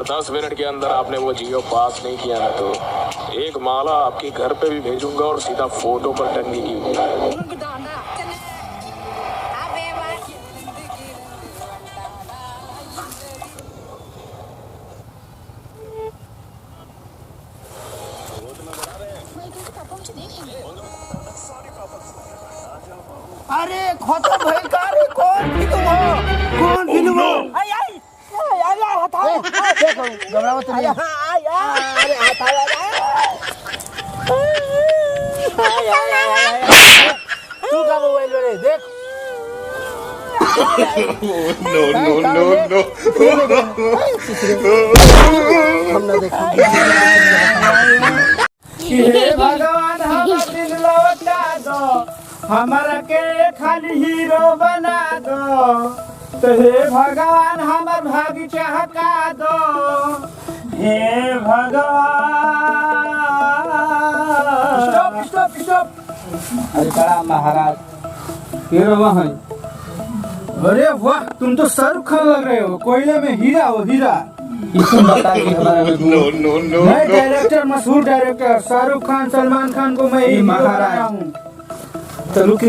10 minute के अंदर आपने वो जियो पास नहीं किया ना तो एक माला आपके घर पे भी भेजूंगा और सीधा फोटो पर टंगेगी। अरे खत्म भइल का रे? कौन फिल्म हो? कौन फिल्म हो? आई आई आई आई हटाओ देखो घबराओ तो नहीं। आई अरे हटाओ तू का मोबाइल रे देख। No. हम ना देखेंगे। हे भगवान हम दिल लौटा दो, हमारा के खाली हीरो बना दो। तो हे भगवान हमार भाग्य चहका दो। हे भगवान। स्टॉप। अरे बड़ा महाराज हीरो वहाँ। अरे वाह, तुम तो शाहरुख खान लग रहे हो। कोयले में हीरा हो, हीरा। इसको बताइए हमारा। No. मैं डायरेक्टर, मशहूर डायरेक्टर शाहरुख खान, सलमान खान को मैं ही महाराज हूँ। तो रुक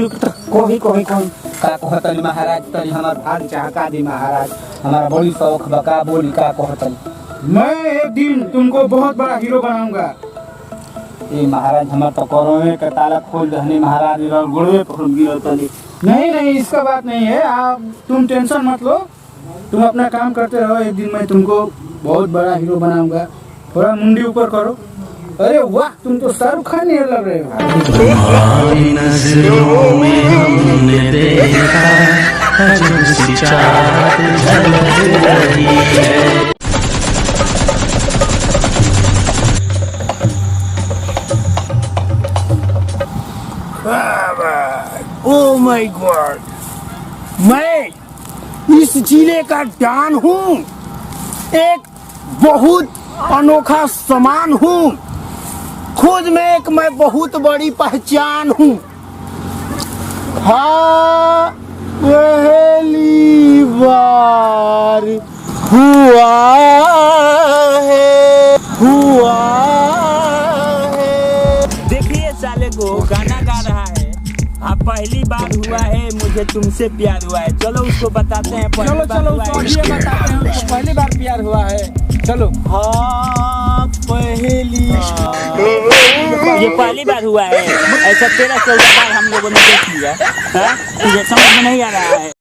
कोई का कहतली महाराज, तनी हमार भाग चहका दी महाराज। हमारा बड़ी शौक बका बोली का कहतली। मैं एक दिन तुमको बहुत बड़ा हीरो बनाऊंगा। ये महाराज हमार तो कोरोना का ताला खोल दहनी महाराज, गुड़वे पर गिरल तली। नहीं इसका बात नहीं है, आप तुम टेंशन मत लो, तुम अपना काम करते रहो। एक दिन मैं तुमको बहुत बड़ा हीरो बनाऊंगा। थोड़ा मुंडी ऊपर करो। अरे वाह, तुम तो शाहरुख खान नहीं लग रहे हो। तुम्हारी नजरों में हमने देखा अजब सी चाहत झलक रही है। ओह माय गॉड, मैं इस जिले का डॉन हूँ, एक बहुत अनोखा सामान हूँ। खुद में एक मैं बहुत बड़ी पहचान हूँ। हाँ, पहली बार हुआ है। देखिए साले को गाना गा रहा है। हाँ, पहली बार हुआ है मुझे तुमसे प्यार हुआ है। चलो उसको बताते हैं। चलो बताते हैं उसको पहली बार प्यार हुआ है। चलो। हाँ, ये पहली बार हुआ है। ऐसा 13-14 बार हम लोगों ने देख लिया। तुझे समझ में नहीं आ रहा है।